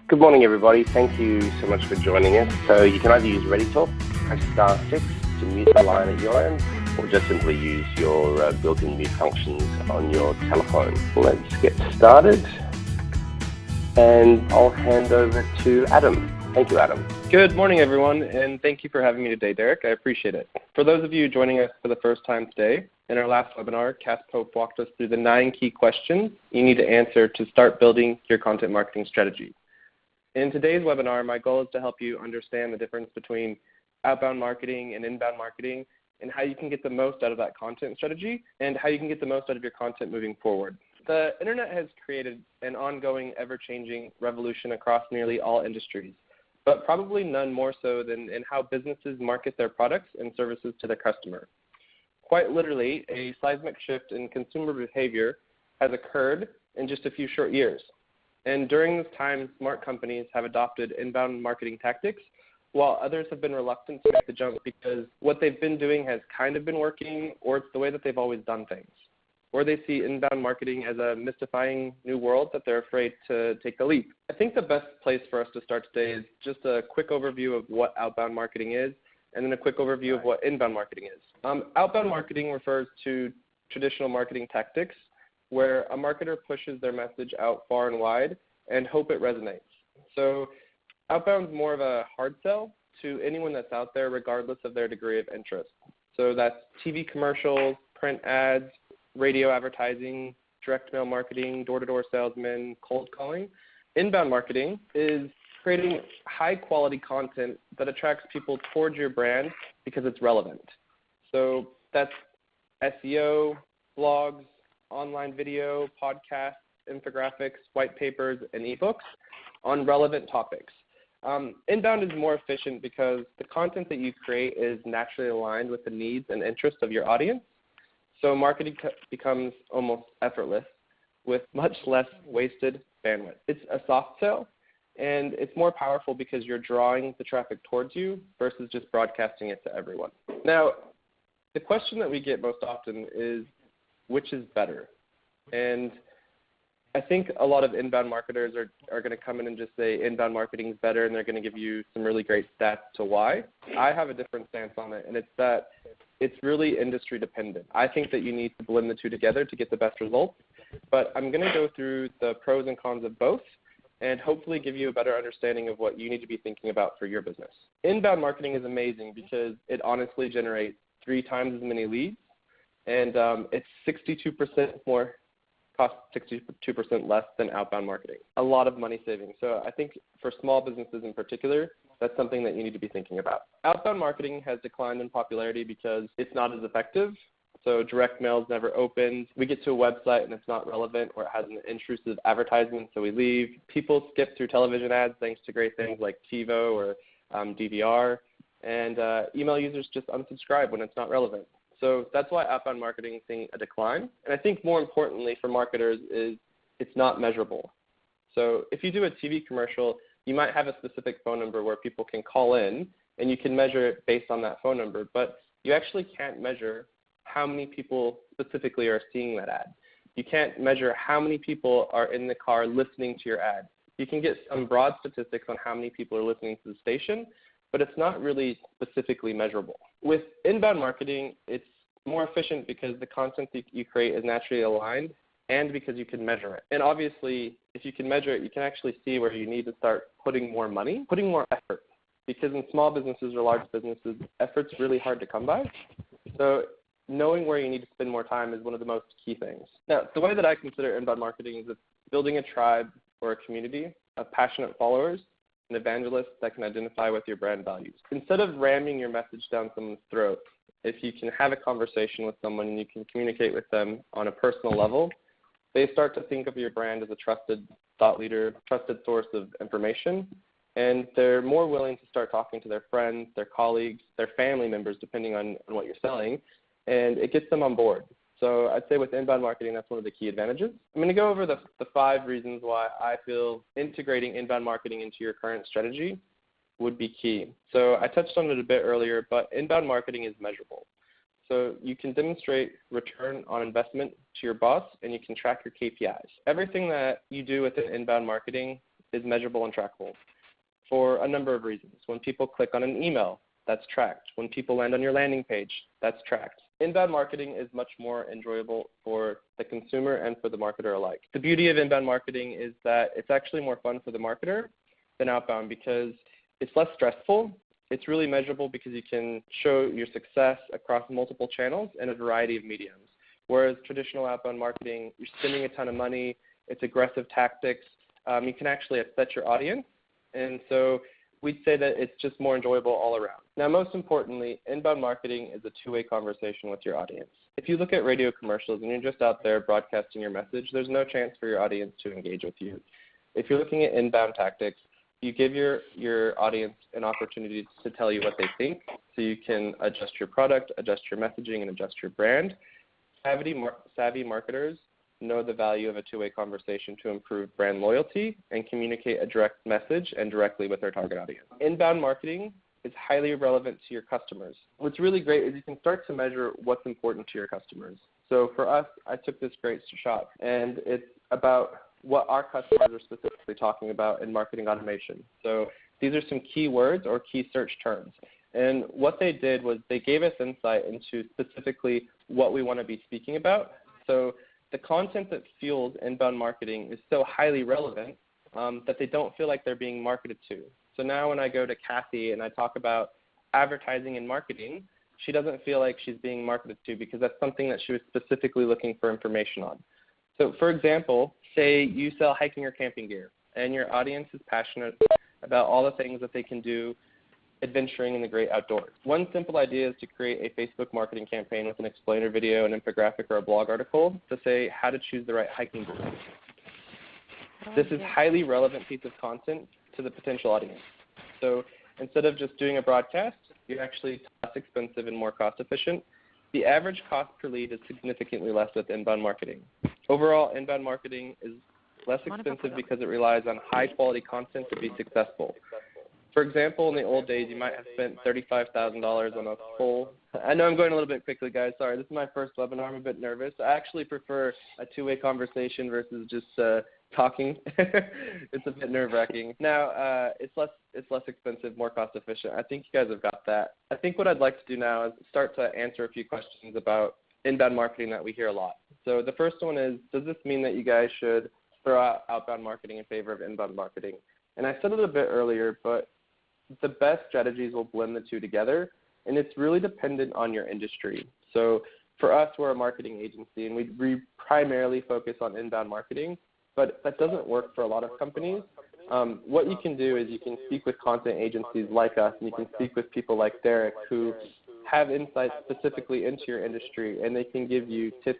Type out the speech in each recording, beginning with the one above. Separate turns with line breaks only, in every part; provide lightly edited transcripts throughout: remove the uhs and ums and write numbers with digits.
Good morning, everybody. Thank you so much for joining us. So you can either use ReadyTalk, press *6 to mute the line at your end, or just simply use your built-in mute functions on your telephone. Let's get started. And I'll hand over to Adam. Thank you, Adam.
Good morning, everyone, and thank you for having me today, Derek. I appreciate it. For those of you joining us for the first time today, in our last webinar, Cass Pope walked us through the 9 key questions you need to answer to start building your content marketing strategy. In today's webinar, my goal is to help you understand the difference between outbound marketing and inbound marketing and how you can get the most out of that content strategy and how you can get the most out of your content moving forward. The internet has created an ongoing, ever-changing revolution across nearly all industries, but probably none more so than in how businesses market their products and services to their customer. Quite literally, a seismic shift in consumer behavior has occurred in just a few short years. And during this time, smart companies have adopted inbound marketing tactics, while others have been reluctant to make the jump because what they've been doing has kind of been working, or it's the way that they've always done things. Or they see inbound marketing as a mystifying new world that they're afraid to take the leap. I think the best place for us to start today is just a quick overview of what outbound marketing is, and then a quick overview of what inbound marketing is. Outbound marketing refers to traditional marketing tactics where a marketer pushes their message out far and wide and hope it resonates. So outbound is more of a hard sell to anyone that's out there regardless of their degree of interest. So that's TV commercials, print ads, radio advertising, direct mail marketing, door-to-door salesmen, cold calling. Inbound marketing is creating high-quality content that attracts people towards your brand because it's relevant. So that's SEO, blogs, online video, podcasts, infographics, white papers, and ebooks on relevant topics. Inbound is more efficient because the content that you create is naturally aligned with the needs and interests of your audience. So marketing becomes almost effortless with much less wasted bandwidth. It's a soft sell, and it's more powerful because you're drawing the traffic towards you versus just broadcasting it to everyone. Now, the question that we get most often is, which is better? And I think a lot of inbound marketers are going to come in and just say inbound marketing is better, and they're going to give you some really great stats to why. I have a different stance on it, and it's that it's really industry dependent. I think that you need to blend the two together to get the best results, but I'm going to go through the pros and cons of both and hopefully give you a better understanding of what you need to be thinking about for your business. Inbound marketing is amazing because it honestly generates 3 times as many leads, and it's 62% more, costs 62% less than outbound marketing. A lot of money saving. So I think for small businesses in particular, that's something that you need to be thinking about. Outbound marketing has declined in popularity because it's not as effective. So direct mail is never opened. We get to a website and it's not relevant, or it has an intrusive advertisement, so we leave. People skip through television ads thanks to great things like TiVo or DVR. And email users just unsubscribe when it's not relevant. So that's why outbound marketing is seeing a decline. And I think more importantly for marketers is it's not measurable. So if you do a TV commercial, you might have a specific phone number where people can call in, and you can measure it based on that phone number. But you actually can't measure how many people specifically are seeing that ad. You can't measure how many people are in the car listening to your ad. You can get some broad statistics on how many people are listening to the station, but it's not really specifically measurable. With inbound marketing, it's more efficient because the content that you create is naturally aligned and because you can measure it. And obviously, if you can measure it, you can actually see where you need to start putting more money, putting more effort. Because in small businesses or large businesses, effort's really hard to come by. So knowing where you need to spend more time is one of the most key things. Now, the way that I consider inbound marketing is it's building a tribe or a community of passionate followers and evangelists that can identify with your brand values. Instead of ramming your message down someone's throat, if you can have a conversation with someone and you can communicate with them on a personal level, they start to think of your brand as a trusted thought leader, trusted source of information, and they're more willing to start talking to their friends, their colleagues, their family members, depending on what you're selling, and it gets them on board. So I'd say with inbound marketing, that's one of the key advantages. I'm going to go over the 5 reasons why I feel integrating inbound marketing into your current strategy would be key. So I touched on it a bit earlier, but inbound marketing is measurable. So you can demonstrate return on investment to your boss, and you can track your KPIs. Everything that you do within inbound marketing is measurable and trackable for a number of reasons. When people click on an email, that's tracked. When people land on your landing page, that's tracked. Inbound marketing is much more enjoyable for the consumer and for the marketer alike. The beauty of inbound marketing is that it's actually more fun for the marketer than outbound because it's less stressful. It's really measurable because you can show your success across multiple channels and a variety of mediums. Whereas traditional outbound marketing, you're spending a ton of money, it's aggressive tactics, you can actually upset your audience. And so we'd say that it's just more enjoyable all around. Now, most importantly, inbound marketing is a two-way conversation with your audience. If you look at radio commercials and you're just out there broadcasting your message, there's no chance for your audience to engage with you. If you're looking at inbound tactics, you give your audience an opportunity to tell you what they think, so you can adjust your product, adjust your messaging, and adjust your brand. Savvy marketers know the value of a two-way conversation to improve brand loyalty and communicate a direct message and directly with their target audience. Inbound marketing is highly relevant to your customers. What's really great is you can start to measure what's important to your customers. So for us, I took this great shot, and it's about what our customers are specifically talking about in marketing automation. So these are some key words or key search terms. And what they did was they gave us insight into specifically what we want to be speaking about. So the content that fuels inbound marketing is so highly relevant that they don't feel like they're being marketed to. So now when I go to Kathy and I talk about advertising and marketing, she doesn't feel like she's being marketed to because that's something that she was specifically looking for information on. So for example, say you sell hiking or camping gear and your audience is passionate about all the things that they can do adventuring in the great outdoors. One simple idea is to create a Facebook marketing campaign with an explainer video, an infographic, or a blog article to say how to choose the right hiking boot. This is a highly relevant piece of content to the potential audience. So instead of just doing a broadcast, you're actually less expensive and more cost efficient. The average cost per lead is significantly less with inbound marketing. Overall, inbound marketing is less expensive because it relies on high-quality content to be successful. For example, in the old days, you might have spent $35,000 on a full – I know I'm going a little bit quickly, guys. Sorry, this is my first webinar. I'm a bit nervous. I actually prefer a two-way conversation versus just talking. It's a bit nerve-wracking. Now, it's less expensive, more cost-efficient. I think you guys have got that. I think what I'd like to do now is start to answer a few questions about inbound marketing that we hear a lot. So the first one is, does this mean that you guys should throw out outbound marketing in favor of inbound marketing? And I said it a bit earlier, but the best strategies will blend the two together, and it's really dependent on your industry. So for us, we're a marketing agency, and we primarily focus on inbound marketing, but that doesn't work for a lot of companies. What you can do is you can speak with content agencies like us, and you can speak with people like Derek who have insights specifically into your industry, and they can give you tips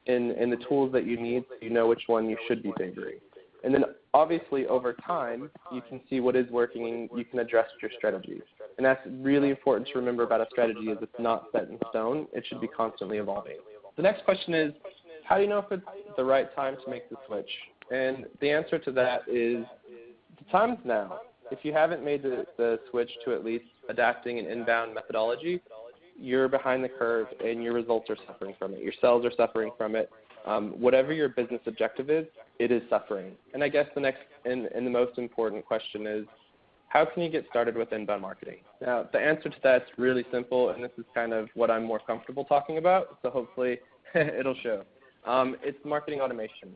in the tools that you need so you know which one you should be favoring. And then obviously over time, you can see what is working and you can adjust your strategy. And that's really important to remember about a strategy is it's not set in stone. It should be constantly evolving. The next question is, how do you know if it's the right time to make the switch? And the answer to that is the time's now. If you haven't made the switch to at least adapting an inbound methodology, you're behind the curve and your results are suffering from it. Your sales are suffering from it. Whatever your business objective is, it is suffering. And I guess the next and the most important question is, how can you get started with inbound marketing? Now, the answer to that is really simple, and this is kind of what I'm more comfortable talking about, so hopefully it'll show. It's marketing automation.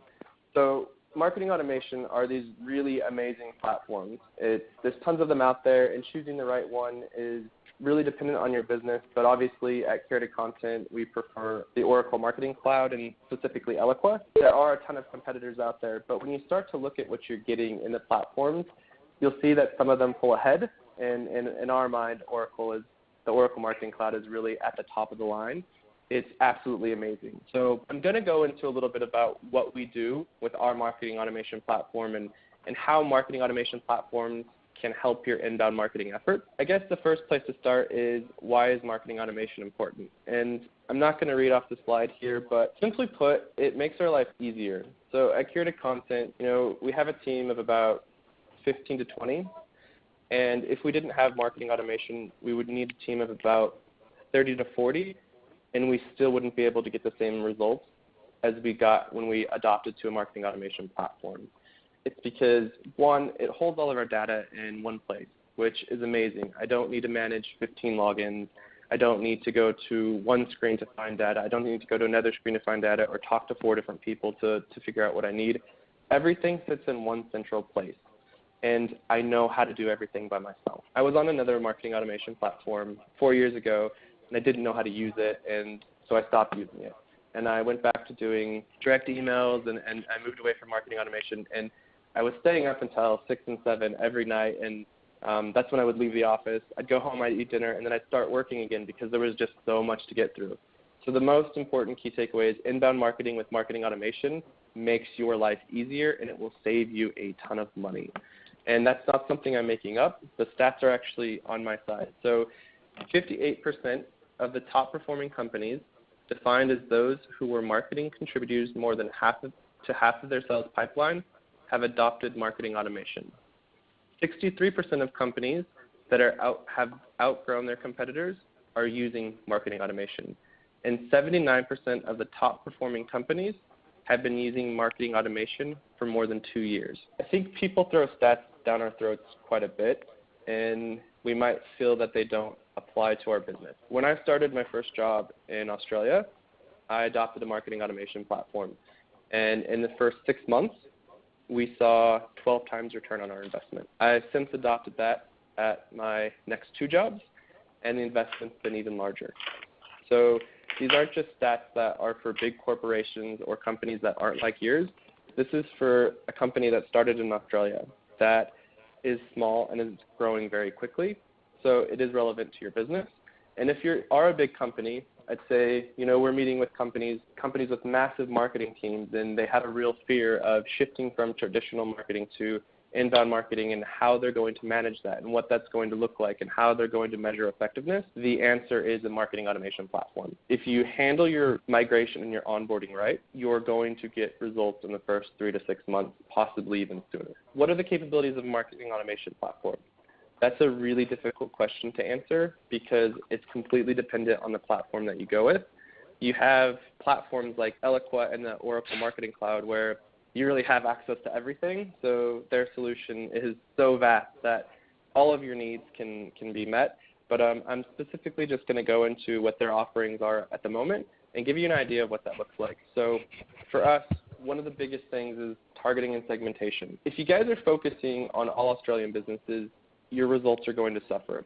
So marketing automation are these really amazing platforms. There's tons of them out there, and choosing the right one is really dependent on your business, but obviously at Curated Content, we prefer the Oracle Marketing Cloud and specifically Eloqua. There are a ton of competitors out there, but when you start to look at what you're getting in the platforms, you'll see that some of them pull ahead, and in our mind, the Oracle Marketing Cloud is really at the top of the line. It's absolutely amazing. So I'm going to go into a little bit about what we do with our marketing automation platform and how marketing automation platforms can help your inbound marketing effort. I guess the first place to start is, why is marketing automation important? And I'm not going to read off the slide here, but simply put, it makes our life easier. So at Curated Content, we have a team of about 15 to 20, and if we didn't have marketing automation, we would need a team of about 30 to 40, and we still wouldn't be able to get the same results as we got when we adopted to a marketing automation platform. It's because, one, it holds all of our data in one place, which is amazing. I don't need to manage 15 logins. I don't need to go to one screen to find data. I don't need to go to another screen to find data or talk to 4 different people to figure out what I need. Everything sits in one central place, and I know how to do everything by myself. I was on another marketing automation platform 4 years ago, and I didn't know how to use it, and so I stopped using it. And I went back to doing direct emails, and I moved away from marketing automation, and I was staying up until 6 and 7 every night, and that's when I would leave the office. I'd go home, I'd eat dinner, and then I'd start working again because there was just so much to get through. So the most important key takeaway is inbound marketing with marketing automation makes your life easier, and it will save you a ton of money. And that's not something I'm making up. The stats are actually on my side. So 58% of the top performing companies, defined as those who were marketing contributors more than half of their sales pipeline, have adopted marketing automation. 63% of companies that have outgrown their competitors are using marketing automation. And 79% of the top performing companies have been using marketing automation for more than 2 years. I think people throw stats down our throats quite a bit, and we might feel that they don't apply to our business. When I started my first job in Australia, I adopted a marketing automation platform. And in the first 6 months, we saw 12 times return on our investment. I've since adopted that at my next 2 jobs, and the investment's been even larger. So these aren't just stats that are for big corporations or companies that aren't like yours. This is for a company that started in Australia that is small and is growing very quickly. So it is relevant to your business. And if you are a big company, I'd say, we're meeting with companies with massive marketing teams, and they have a real fear of shifting from traditional marketing to inbound marketing and how they're going to manage that and what that's going to look like and how they're going to measure effectiveness. The answer is a marketing automation platform. If you handle your migration and your onboarding right, you're going to get results in the first 3 to 6 months, possibly even sooner. What are the capabilities of a marketing automation platform? That's a really difficult question to answer because it's completely dependent on the platform that you go with. You have platforms like Eloqua and the Oracle Marketing Cloud where you really have access to everything. So their solution is so vast that all of your needs can be met. But I'm specifically just going to go into what their offerings are at the moment and give you an idea of what that looks like. So for us, one of the biggest things is targeting and segmentation. If you guys are focusing on all Australian businesses, your results are going to suffer.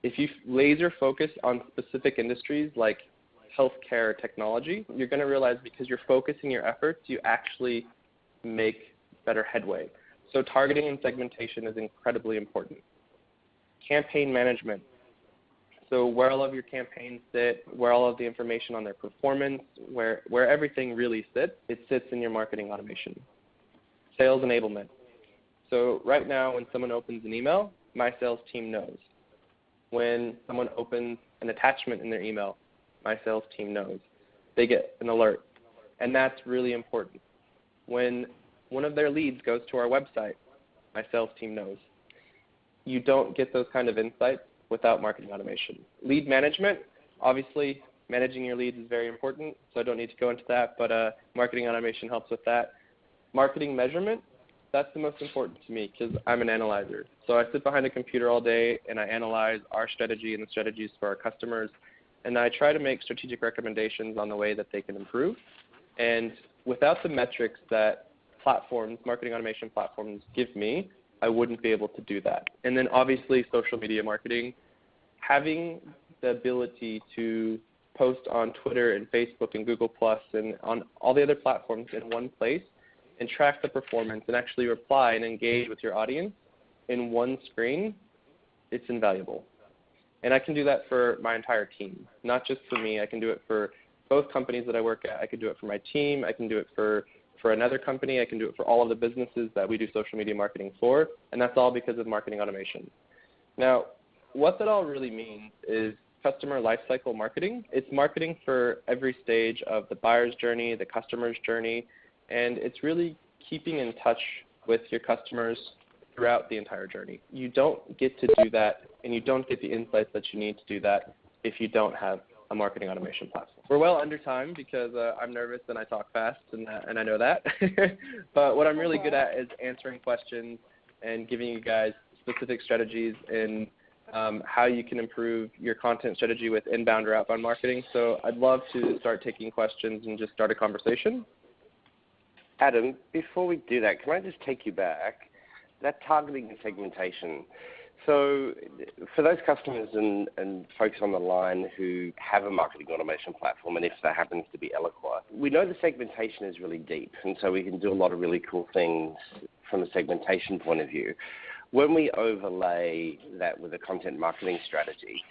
If you laser focus on specific industries like healthcare or technology, you're going to realize because you're focusing your efforts, you actually make better headway. So targeting and segmentation is incredibly important. Campaign management. So where all of your campaigns sit, where all of the information on their performance, where everything really sits, it sits in your marketing automation. Sales enablement. So right now when someone opens an email, my sales team knows. When someone opens an attachment in their email, my sales team knows. They get an alert. And that's really important. When one of their leads goes to our website, my sales team knows. You don't get those kind of insights without marketing automation. Lead management, obviously managing your leads is very important, so I don't need to go into that, but marketing automation helps with that. Marketing measurement, that's the most important to me because I'm an analyzer. So I sit behind a computer all day and I analyze our strategy and the strategies for our customers, and I try to make strategic recommendations on the way that they can improve. And without the metrics that marketing automation platforms give me, I wouldn't be able to do that. And then obviously social media marketing, having the ability to post on Twitter and Facebook and Google Plus and on all the other platforms in one place and track the performance and actually reply and engage with your audience in one screen, it's invaluable. And I can do that for my entire team, not just for me. I can do it for both companies that I work at. I can do it for my team. I can do it for another company. I can do it for all of the businesses that we do social media marketing for, and that's all because of marketing automation. Now, what that all really means is customer lifecycle marketing. It's marketing for every stage of the buyer's journey, the customer's journey, and it's really keeping in touch with your customers throughout the entire journey. You don't get to do that, and you don't get the insights that you need to do that if you don't have a marketing automation platform. We're well under time because I'm nervous and I talk fast, and I know that. But what I'm really good at is answering questions and giving you guys specific strategies in how you can improve your content strategy with inbound or outbound marketing. So I'd love to start taking questions and just start a conversation.
Adam, before we do that, can I just take you back? That targeting and segmentation. So for those customers and folks on the line who have a marketing automation platform, and if that happens to be Eloqua, we know the segmentation is really deep, and so we can do a lot of really cool things from a segmentation point of view. When we overlay that with a content marketing strategy,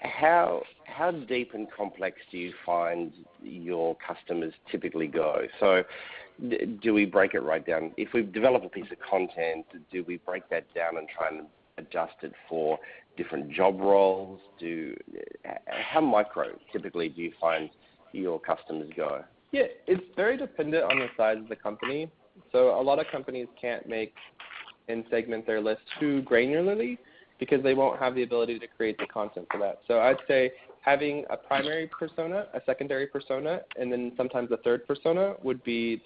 how deep and complex do you find your customers typically go? So do we break it right down? If we develop a piece of content, do we break that down and try and adjust it for different job roles? How micro typically do you find your customers go?
Yeah, it's very dependent on the size of the company. So a lot of companies can't make and segment their list too granularly because they won't have the ability to create the content for that. So I'd say having a primary persona, a secondary persona, and then sometimes a third persona would be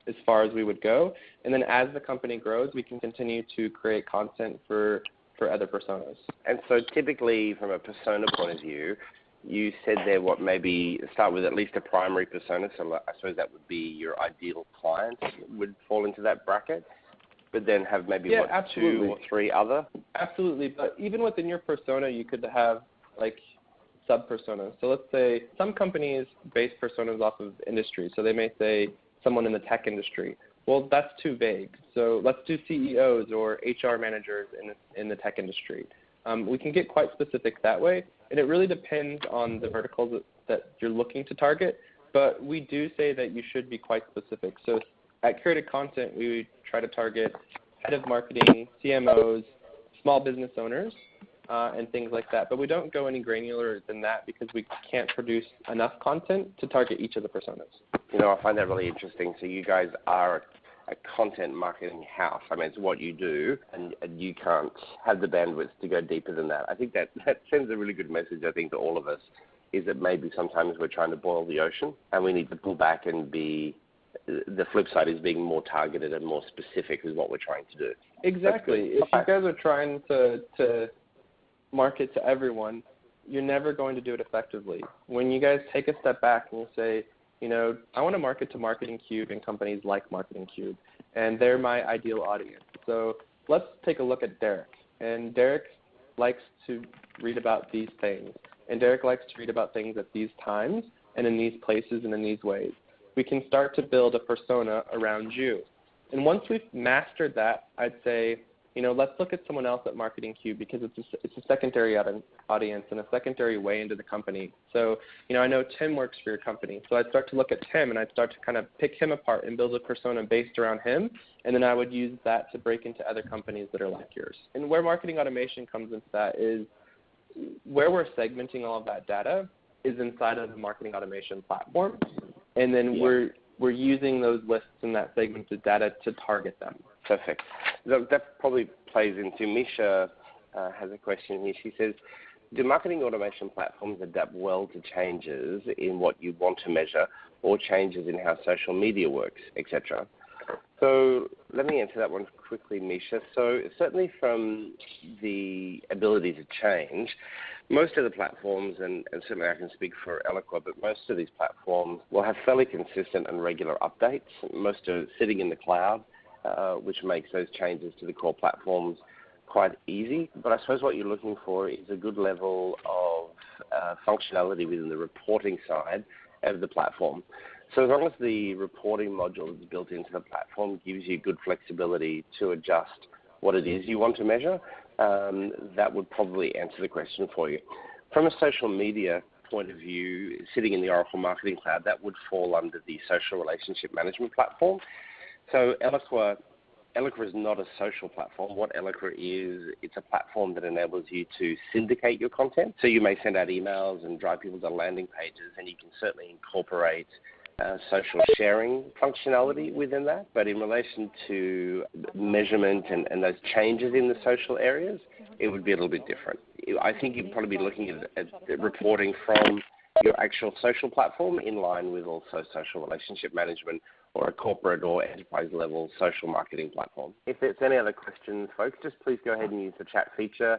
as far as we would go. And then as the company grows, we can continue to create content for other personas. And
so typically from a persona point of view, you said there maybe start with at least a primary persona. So I suppose that would be your ideal client would fall into that bracket. But then have maybe two or three other?
Absolutely. But even within your persona, you could have like sub-personas. So let's say some companies base personas off of industry. So they may say someone in the tech industry. Well, that's too vague. So let's do CEOs or HR managers in the tech industry. We can get quite specific that way. And it really depends on the verticals that you're looking to target. But we do say that you should be quite specific. So at Curated Content, we try to target head of marketing, CMOs, small business owners, and things like that. But we don't go any granular than that because we can't produce enough content to target each of the personas.
I find that really interesting. So you guys are a content marketing house. I mean, it's what you do, and you can't have the bandwidth to go deeper than that. I think that sends a really good message, I think, to all of us, is that maybe sometimes we're trying to boil the ocean, and we need to pull back and the flip side is being more targeted and more specific is what we're trying to do.
Exactly. If you guys are trying to market to everyone, you're never going to do it effectively. When you guys take a step back and you say, I want to market to Marketing Cube and companies like Marketing Cube, and they're my ideal audience. So let's take a look at Derek. And Derek likes to read about these things. And Derek likes to read about things at these times and in these places and in these ways. We can start to build a persona around you. And once we've mastered that, I'd say, let's look at someone else at Marketing Cube because it's a secondary audience and a secondary way into the company. So, I know Tim works for your company. So I'd start to look at Tim and I'd start to kind of pick him apart and build a persona based around him. And then I would use that to break into other companies that are like yours. And where marketing automation comes into that is where we're segmenting all of that data is inside of the marketing automation platform. And then we're using those lists and that segmented data to target them.
Perfect. That probably plays into Misha has a question here. She says, do marketing automation platforms adapt well to changes in what you want to measure or changes in how social media works, etc.? So let me answer that one quickly, Misha. So certainly from the ability to change, most of the platforms, and certainly I can speak for Eloqua, but most of these platforms will have fairly consistent and regular updates. Most are sitting in the cloud, which makes those changes to the core platforms quite easy. But I suppose what you're looking for is a good level of functionality within the reporting side of the platform. So as long as the reporting module that's built into the platform gives you good flexibility to adjust what it is you want to measure, that would probably answer the question for you. From a social media point of view, sitting in the Oracle Marketing Cloud, that would fall under the social relationship management platform. So Eloqua is not a social platform. What Eloqua is, it's a platform that enables you to syndicate your content. So you may send out emails and drive people to landing pages, and you can certainly incorporate social sharing functionality within that. But in relation to measurement and those changes in the social areas, it would be a little bit different. I think you'd probably be looking at reporting from your actual social platform in line with also social relationship management or a corporate or enterprise level social marketing platform. If there's any other questions, folks, just please go ahead and use the chat feature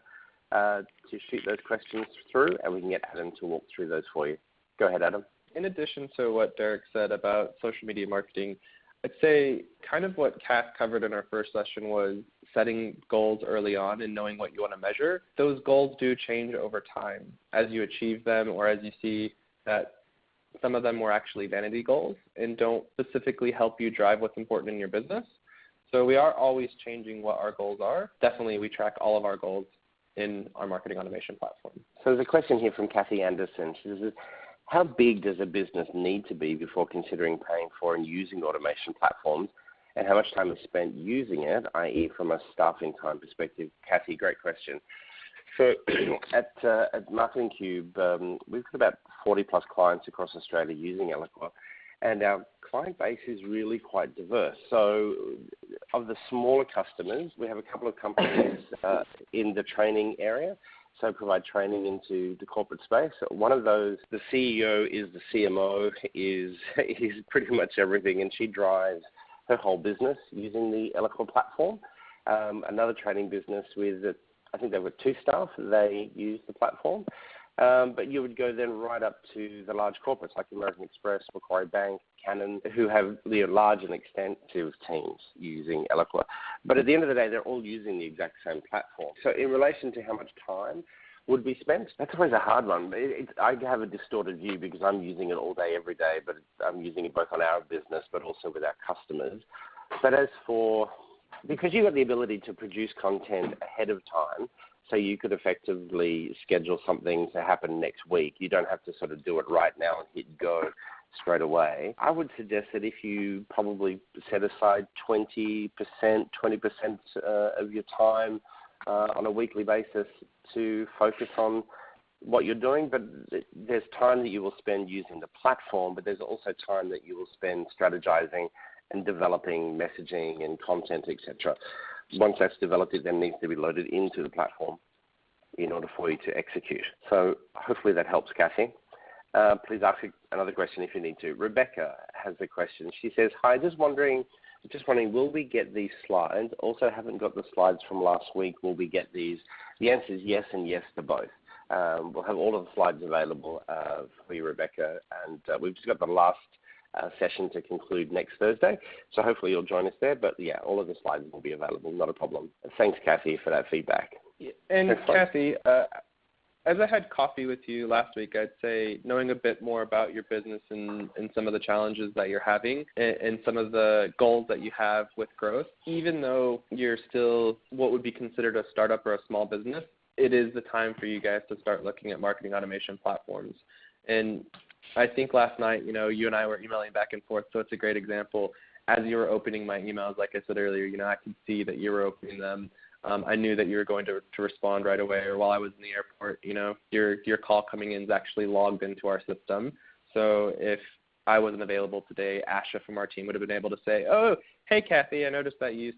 to shoot those questions through, and we can get Adam to walk through those for you. Go ahead, Adam.
In addition to what Derek said about social media marketing, I'd say kind of what Kat covered in our first session was setting goals early on and knowing what you want to measure. Those goals do change over time as you achieve them, or as you see that some of them were actually vanity goals and don't specifically help you drive what's important in your business. So we are always changing what our goals are. Definitely, we track all of our goals in our marketing automation platform.
So there's a question here from Kathy Anderson. She says, how big does a business need to be before considering paying for and using automation platforms, and how much time is spent using it, i.e. from a staffing time perspective? Kathy, great question. So at Marketing Cube, we've got about 40-plus clients across Australia using Eloqua, and our client base is really quite diverse. So of the smaller customers, we have a couple of companies in the training area, so provide training into the corporate space. One of those, the CEO is the CMO, is pretty much everything, and she drives her whole business using the Eloqua platform. Another training business with, I think they've got 2 staff, they use the platform. But you would go then right up to the large corporates like American Express, Macquarie Bank, Canon, who have large and extensive teams using Eloqua. But at the end of the day, they're all using the exact same platform. So in relation to how much time would be spent, that's always a hard one. I have a distorted view because I'm using it all day, every day, but I'm using it both on our business but also with our customers. But as for, because you've got the ability to produce content ahead of time, so you could effectively schedule something to happen next week. You don't have to sort of do it right now and hit go straight away. I would suggest that if you probably set aside 20% of your time on a weekly basis to focus on what you're doing, but there's time that you will spend using the platform, but there's also time that you will spend strategizing and developing messaging and content, etc. Once that's developed, it then needs to be loaded into the platform in order for you to execute. So hopefully that helps, Kathy. Please ask another question if you need to. Rebecca has a question. She says, hi, just wondering, will we get these slides? Also haven't got the slides from last week. Will we get these? The answer is yes and yes to both. We'll have all of the slides available for you, Rebecca, and we've just got the last session to conclude next Thursday. So hopefully you'll join us there. But yeah, all of the slides will be available, not a problem. Thanks, Kathy, for that feedback.
And Kathy, as I had coffee with you last week, I'd say knowing a bit more about your business and some of the challenges that you're having and some of the goals that you have with growth, even though you're still what would be considered a startup or a small business, it is the time for you guys to start looking at marketing automation platforms. And I think last night, you and I were emailing back and forth, so it's a great example. As you were opening my emails, like I said earlier, I could see that you were opening them. I knew that you were going to respond right away, or while I was in the airport, your call coming in is actually logged into our system. So if I wasn't available today, Asha from our team would have been able to say, oh, hey, Kathy, I noticed that you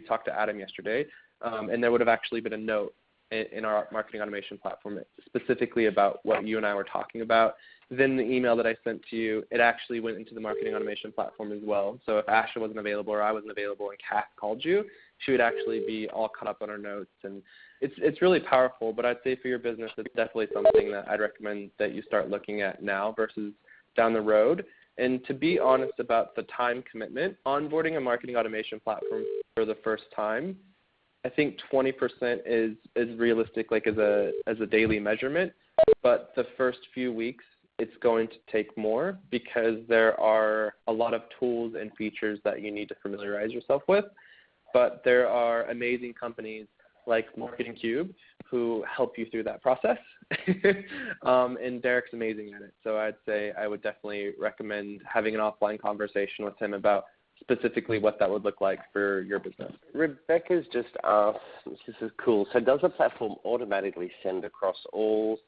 talked to Adam yesterday, and there would have actually been a note in our marketing automation platform specifically about what you and I were talking about. Then the email that I sent to you, it actually went into the marketing automation platform as well. So if Asha wasn't available or I wasn't available and Kat called you, she would actually be all caught up on her notes. And it's really powerful, but I'd say for your business, it's definitely something that I'd recommend that you start looking at now versus down the road. And to be honest about the time commitment, onboarding a marketing automation platform for the first time, I think 20% is realistic, like as a daily measurement. But the first few weeks, it's going to take more because there are a lot of tools and features that you need to familiarize yourself with. But there are amazing companies like Marketing Cube who help you through that process. And Derek's amazing at it. So I'd say I would definitely recommend having an offline conversation with him about specifically what that would look like for your business.
Rebecca's just asked, this is cool, so does the platform automatically send across all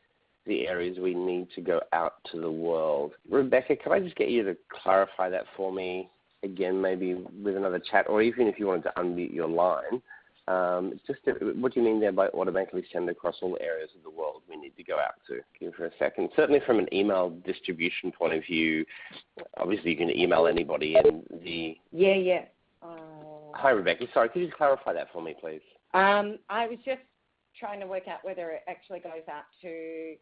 the areas we need to go out to the world? Rebecca, can I just get you to clarify that for me again, maybe with another chat, or even if you wanted to unmute your line, What do you mean there by automatically send across all areas of the world we need to go out to? Give me for a second. Certainly from an email distribution point of view, obviously you can email anybody in the...
Yeah.
Hi, Rebecca. Sorry, could you clarify that for me, please?
I was just trying to work out whether it actually goes out to,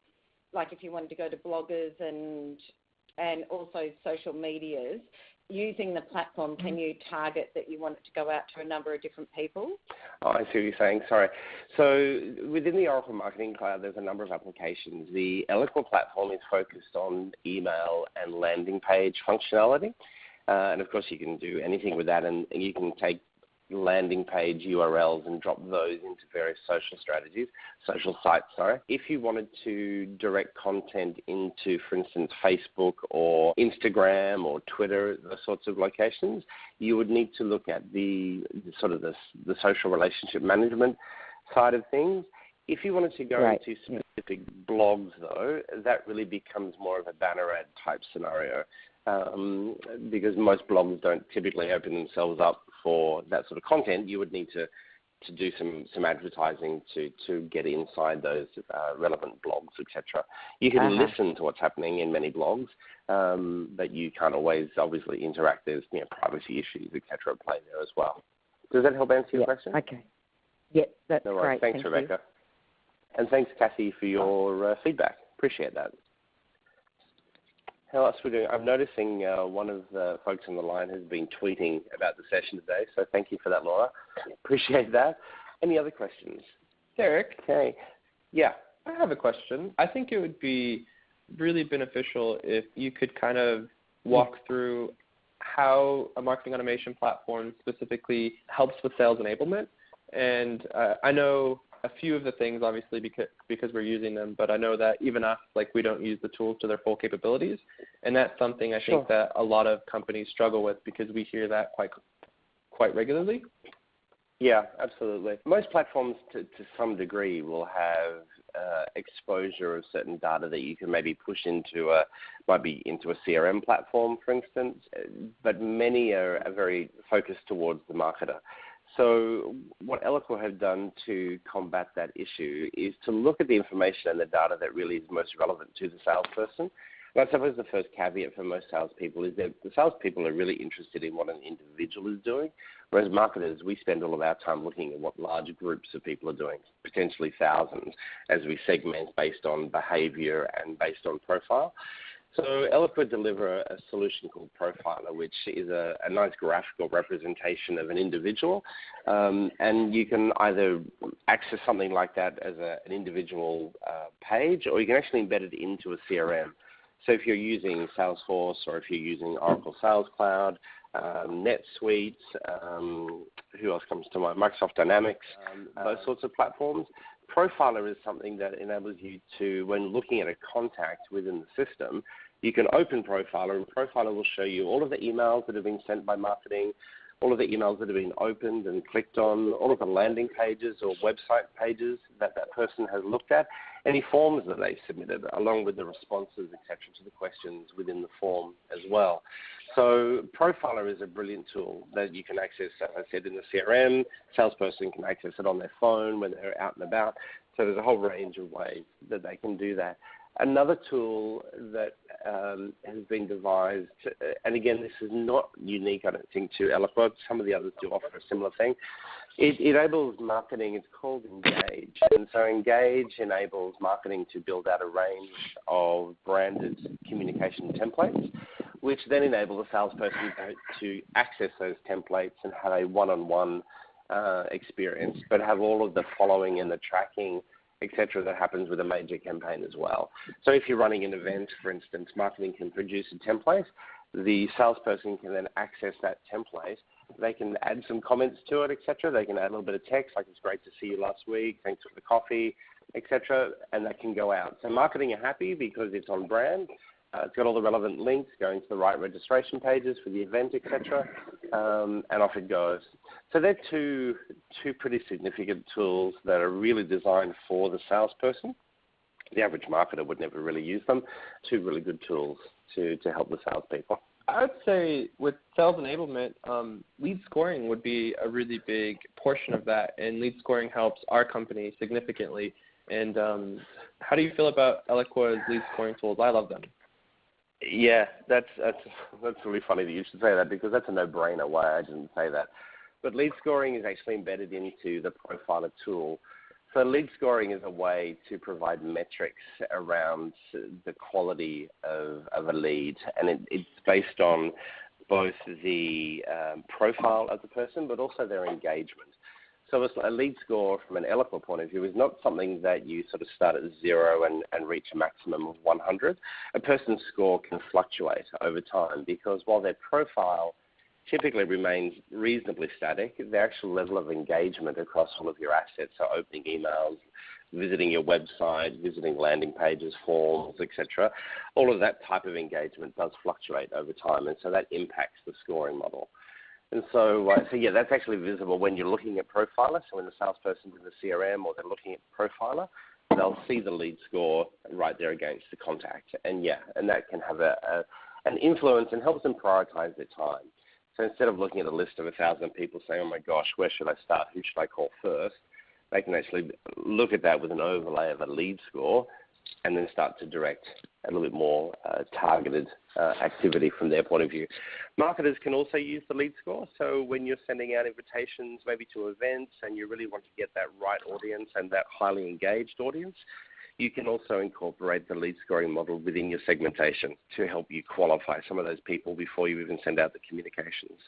like if you wanted to go to bloggers and also social medias. Using the platform, can you target that you want it to go out to a number of different people?
Oh, I see what you're saying. Sorry. So within the Oracle Marketing Cloud, there's a number of applications. The Eloquent platform is focused on email and landing page functionality. And, of course, you can do anything with that, and you can take landing page URLs and drop those into various social sites. If you wanted to direct content into, for instance, Facebook or Instagram or Twitter, those sorts of locations, you would need to look at the social relationship management side of things. If you wanted to go into specific blogs, though, that really becomes more of a banner ad type scenario. Because most blogs don't typically open themselves up for that sort of content. You would need to do some advertising to get inside those relevant blogs, etc. You can listen to what's happening in many blogs, but you can't always obviously interact. There's privacy issues, etc. at play there as well. Does that help answer your question?
Okay. Yep, that's
no
great.
Thanks, Rebecca. And thanks, Kathy, for your feedback. Appreciate that. How else are we doing? I'm noticing one of the folks on the line has been tweeting about the session today, so thank you for that, Laura. Appreciate that. Any other questions?
Derek?
Okay. Yeah.
I have a question. I think it would be really beneficial if you could kind of walk through how a marketing automation platform specifically helps with sales enablement. And I know a few of the things, obviously, because we're using them, but I know that even us, we don't use the tools to their full capabilities. And that's something I think that a lot of companies struggle with because we hear that quite regularly.
Yeah, absolutely. Most platforms, to some degree, will have exposure of certain data that you can maybe push into a CRM platform, for instance, but many are very focused towards the marketer. So what Eloquent have done to combat that issue is to look at the information and the data that really is most relevant to the salesperson. And I suppose the first caveat for most salespeople is that the salespeople are really interested in what an individual is doing, whereas marketers, we spend all of our time looking at what large groups of people are doing, potentially thousands, as we segment based on behavior and based on profile. So Eloquent deliver a solution called Profiler, which is a nice graphical representation of an individual. And you can either access something like that as an individual page, or you can actually embed it into a CRM. So if you're using Salesforce, or if you're using Oracle Sales Cloud, NetSuite, who else comes to mind? Microsoft Dynamics, those sorts of platforms. Profiler is something that enables you to, when looking at a contact within the system, you can open Profiler, and Profiler will show you all of the emails that have been sent by marketing, all of the emails that have been opened and clicked on, all of the landing pages or website pages that person has looked at, any forms that they've submitted, along with the responses, etc., to the questions within the form as well. So Profiler is a brilliant tool that you can access, as I said, in the CRM. Salesperson can access it on their phone when they're out and about. So there's a whole range of ways that they can do that. Another tool that has been devised, and again, this is not unique, I don't think, to Eloquent. Some of the others do offer a similar thing. It enables marketing. It's called Engage. And so Engage enables marketing to build out a range of branded communication templates, which then enable the salesperson to access those templates and have a one-on-one experience, but have all of the following and the tracking, etc., that happens with a major campaign as well. So if you're running an event, for instance, marketing can produce a template. The salesperson can then access that template. They can add some comments to it, etc. They can add a little bit of text, like it's great to see you last week, thanks for the coffee, etc., and that can go out. So marketing are happy because it's on brand. It's got all the relevant links going to the right registration pages for the event, etc., and off it goes. So they're two pretty significant tools that are really designed for the salesperson. The average marketer would never really use them. Two really good tools to help the salespeople.
I would say with sales enablement, lead scoring would be a really big portion of that, and lead scoring helps our company significantly. And how do you feel about Eloqua's lead scoring tools? I love them.
Yeah, that's really funny that you should say that, because that's a no-brainer why I didn't say that. But lead scoring is actually embedded into the Profiler tool. So lead scoring is a way to provide metrics around the quality of a lead, and it's based on both the profile of the person, but also their engagement. So a lead score from an Eloqua point of view is not something that you sort of start at 0 and reach a maximum of 100. A person's score can fluctuate over time, because while their profile typically remains reasonably static, the actual level of engagement across all of your assets, so opening emails, visiting your website, visiting landing pages, forms, etc., all of that type of engagement does fluctuate over time, and so that impacts the scoring model. And so yeah, that's actually visible when you're looking at Profiler. So when the salesperson's in the CRM or they're looking at Profiler, they'll see the lead score right there against the contact. And yeah, and that can have an influence and helps them prioritize their time. So instead of looking at a list of 1,000 people saying, oh my gosh, where should I start? Who should I call first? They can actually look at that with an overlay of a lead score and then start to direct a little bit more targeted activity from their point of view. Marketers can also use the lead score. So when you're sending out invitations maybe to events and you really want to get that right audience and that highly engaged audience, you can also incorporate the lead scoring model within your segmentation to help you qualify some of those people before you even send out the communications.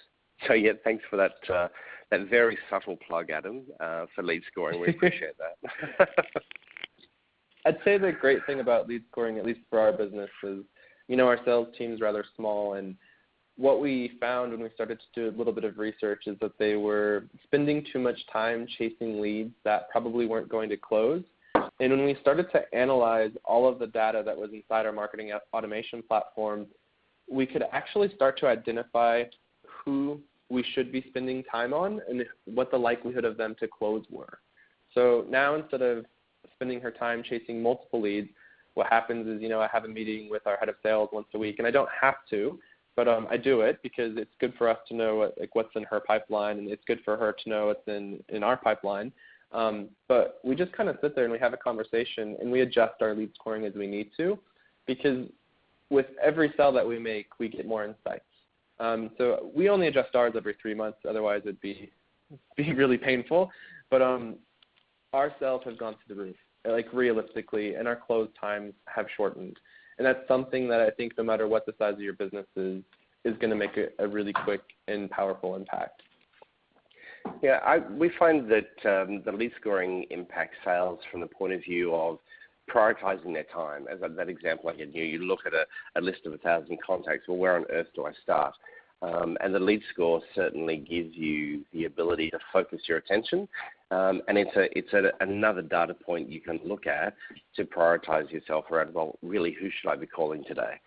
So yeah, thanks for that very subtle plug, Adam, for lead scoring. We appreciate that.
I'd say the great thing about lead scoring, at least for our business, is, our sales team is rather small, and what we found when we started to do a little bit of research is that they were spending too much time chasing leads that probably weren't going to close. And when we started to analyze all of the data that was inside our marketing automation platform, we could actually start to identify who we should be spending time on and what the likelihood of them to close were. So now, instead of spending her time chasing multiple leads, what happens is, I have a meeting with our head of sales once a week, and I don't have to, but I do it because it's good for us to know what's in her pipeline, and it's good for her to know what's in our pipeline. But we just kind of sit there and we have a conversation and we adjust our lead scoring as we need to, because with every sell that we make, we get more insights. So we only adjust ours every 3 months, otherwise it'd be really painful. But our sales have gone through the roof, realistically, and our close times have shortened. And that's something that I think no matter what the size of your business is going to make a really quick and powerful impact.
Yeah, we find that the lead scoring impacts sales from the point of view of prioritizing their time. As that example I gave you, look at a list of 1,000 contacts. Well, where on earth do I start? And the lead score certainly gives you the ability to focus your attention. And it's another data point you can look at to prioritize yourself around, well, really, who should I be calling today?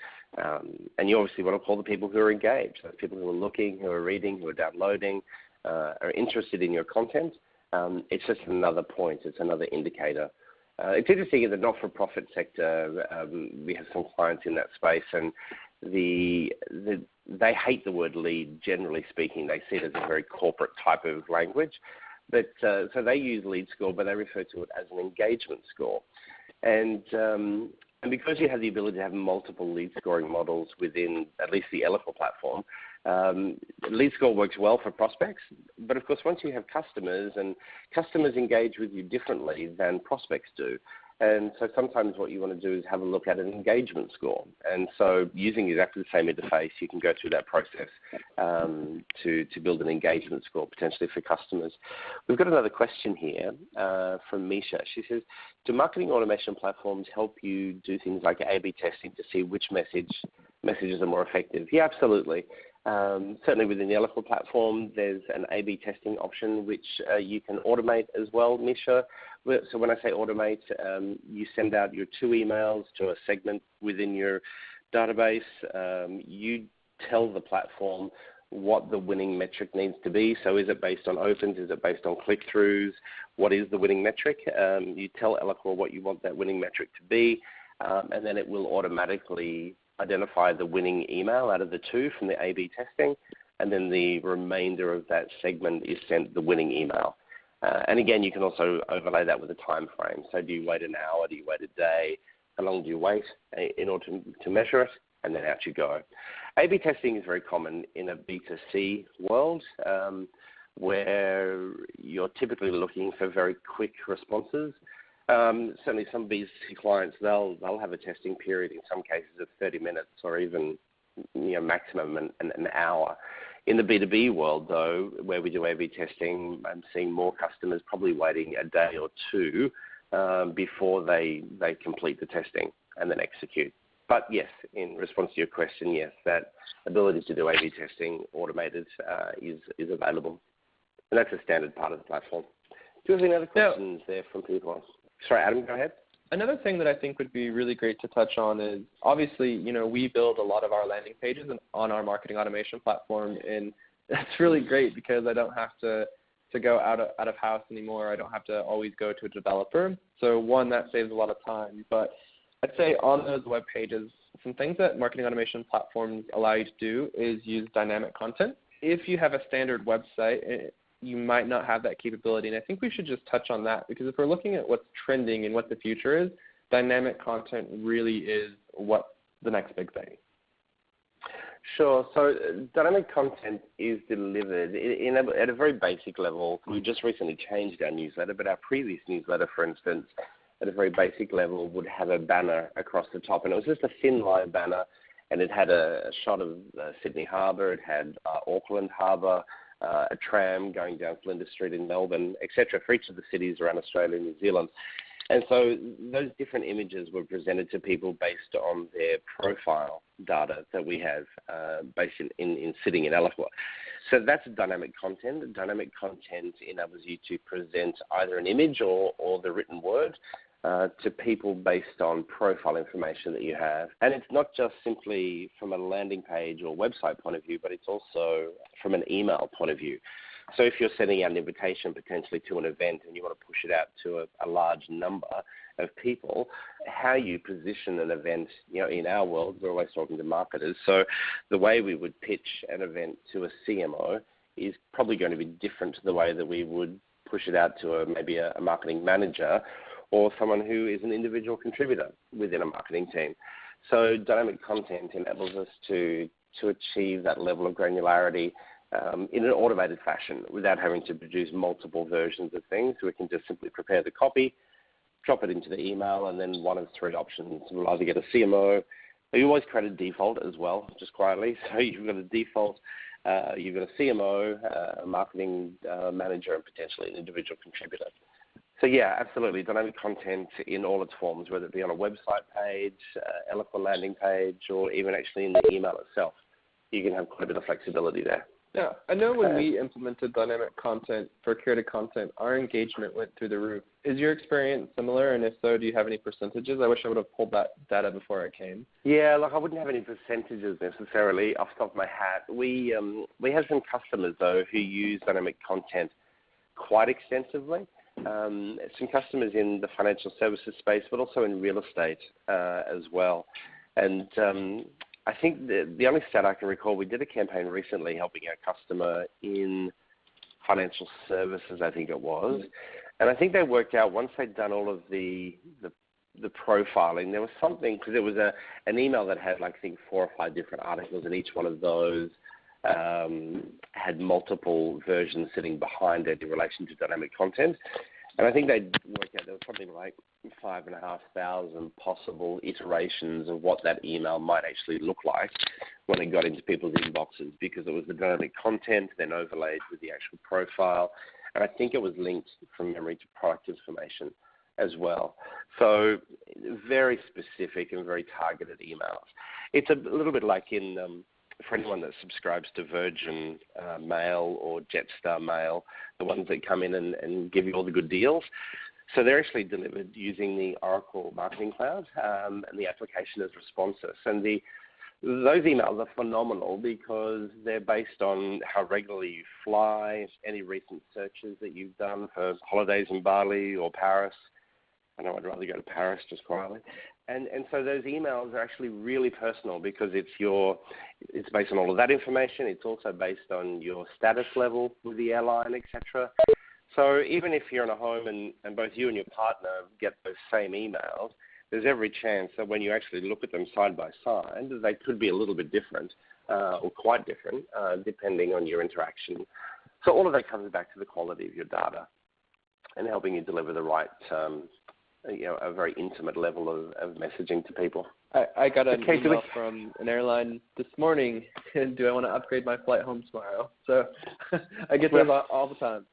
And you obviously want to call the people who are engaged, the people who are looking, who are reading, who are downloading, are interested in your content. It's just another point. It's another indicator. It's interesting in the not-for-profit sector, we have some clients in that space, and they hate the word lead, generally speaking. They see it as a very corporate type of language. But so they use lead score, but they refer to it as an engagement score. And because you have the ability to have multiple lead scoring models within at least the Eloqua platform, lead score works well for prospects. But of course, once you have customers, and customers engage with you differently than prospects do. And so sometimes what you want to do is have a look at an engagement score. And so using exactly the same interface, you can go through that process to build an engagement score potentially for customers. We've got another question here from Misha. She says, do marketing automation platforms help you do things like A/B testing to see which messages are more effective? Yeah, absolutely. Certainly within the Eloqua platform, there's an A/B testing option which you can automate as well, Misha. So when I say automate, you send out your 2 emails to a segment within your database. You tell the platform what the winning metric needs to be. So is it based on opens? Is it based on click-throughs? What is the winning metric? You tell Eloqua what you want that winning metric to be, and then it will automatically identify the winning email out of the two from the A/B testing, and then the remainder of that segment is sent the winning email. And again, you can also overlay that with a time frame. So do you wait an hour? Do you wait a day? How long do you wait in order to measure it? And then out you go. A/B testing is very common in a B2C world where you're typically looking for very quick responses. Certainly some B2C clients, they'll have a testing period in some cases of 30 minutes or even maximum an hour. In the B2B world, though, where we do A/B testing, I'm seeing more customers probably waiting a day or two before they complete the testing and then execute. But yes, in response to your question, yes, that ability to do A/B testing automated is available. And that's a standard part of the platform. Do you have any other questions there from people? Sorry, Adam, go ahead.
Another thing that I think would be really great to touch on is obviously, we build a lot of our landing pages on our marketing automation platform, and that's really great because I don't have to go out of house anymore. I don't have to always go to a developer. So one, that saves a lot of time. But I'd say on those web pages, some things that marketing automation platforms allow you to do is use dynamic content. If you have a standard website, you might not have that capability. And I think we should just touch on that because if we're looking at what's trending and what the future is, dynamic content really is what the next big thing.
Sure. So dynamic content is delivered at a very basic level. We just recently changed our newsletter, but our previous newsletter, for instance, at a very basic level would have a banner across the top. And it was just a thin line banner, and it had a shot of Sydney Harbour. It had Auckland Harbour, a tram going down Flinders Street in Melbourne, etc., for each of the cities around Australia and New Zealand. And so those different images were presented to people based on their profile data that we have based in sitting in Eloqua. So that's dynamic content. Dynamic content enables you to present either an image or the written word to people based on profile information that you have. And it's not just simply from a landing page or website point of view, but it's also from an email point of view. So if you're sending out an invitation potentially to an event and you want to push it out to a large number of people, how you position an event, in our world, we're always talking to marketers. So the way we would pitch an event to a CMO is probably going to be different to the way that we would push it out to maybe a marketing manager or someone who is an individual contributor within a marketing team. So dynamic content enables us to achieve that level of granularity in an automated fashion without having to produce multiple versions of things. We can just simply prepare the copy, drop it into the email, and then one of three options. We'll either get a CMO. You always create a default as well, just quietly. So you've got a default, you've got a CMO, a marketing manager, and potentially an individual contributor. So yeah, absolutely, dynamic content in all its forms, whether it be on a website page, Eloqua landing page, or even actually in the email itself. You can have quite a bit of flexibility there.
Yeah, I know when we implemented dynamic content for curated content, our engagement went through the roof. Is your experience similar? And if so, do you have any percentages? I wish I would have pulled that data before I came.
Yeah, look, I wouldn't have any percentages necessarily off the top of my hat. We have some customers, though, who use dynamic content quite extensively. Some customers in the financial services space, but also in real estate as well. And I think the only stat I can recall, we did a campaign recently helping our customer in financial services, I think it was. And I think they worked out once they'd done all of the profiling, there was something, because it was an email that had, I think, 4 or 5 different articles, and each one of those had multiple versions sitting behind it in relation to dynamic content. And I think they worked out there was something like 5,500 possible iterations of what that email might actually look like when it got into people's inboxes, because it was the dynamic content then overlaid with the actual profile. And I think it was linked from memory to product information as well. So very specific and very targeted emails. It's a little bit like for anyone that subscribes to Virgin Mail or Jetstar Mail, the ones that come in and give you all the good deals. So they're actually delivered using the Oracle Marketing Cloud, and the application is responsive. And those emails are phenomenal because they're based on how regularly you fly, any recent searches that you've done for holidays in Bali or Paris. I know I'd rather go to Paris just quietly. And so those emails are actually really personal because it's based on all of that information. It's also based on your status level with the airline, etc. So even if you're in a home and both you and your partner get those same emails, there's every chance that when you actually look at them side by side, they could be a little bit different or quite different depending on your interaction. So all of that comes back to the quality of your data and helping you deliver the right, a very intimate level of messaging to people.
I got an email from an airline this morning, and do I want to upgrade my flight home tomorrow? So I get those all the time.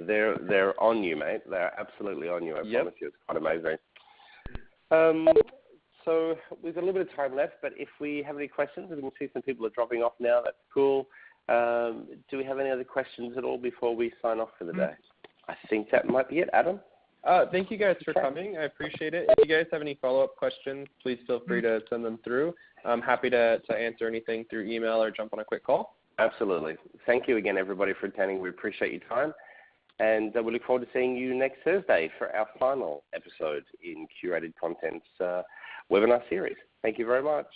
They're on you, mate. They're absolutely on you. I promise you. It's quite amazing. So we've got a little bit of time left, but if we have any questions, we can see some people are dropping off now. That's cool. Do we have any other questions at all before we sign off for the day? I think that might be it. Adam?
Thank you guys for coming. I appreciate it. If you guys have any follow-up questions, please feel free to send them through. I'm happy to answer anything through email or jump on a quick call. Absolutely. Thank you again, everybody, for attending. We appreciate your time. And we look forward to seeing you next Thursday for our final episode in Curated Content's webinar series. Thank you very much.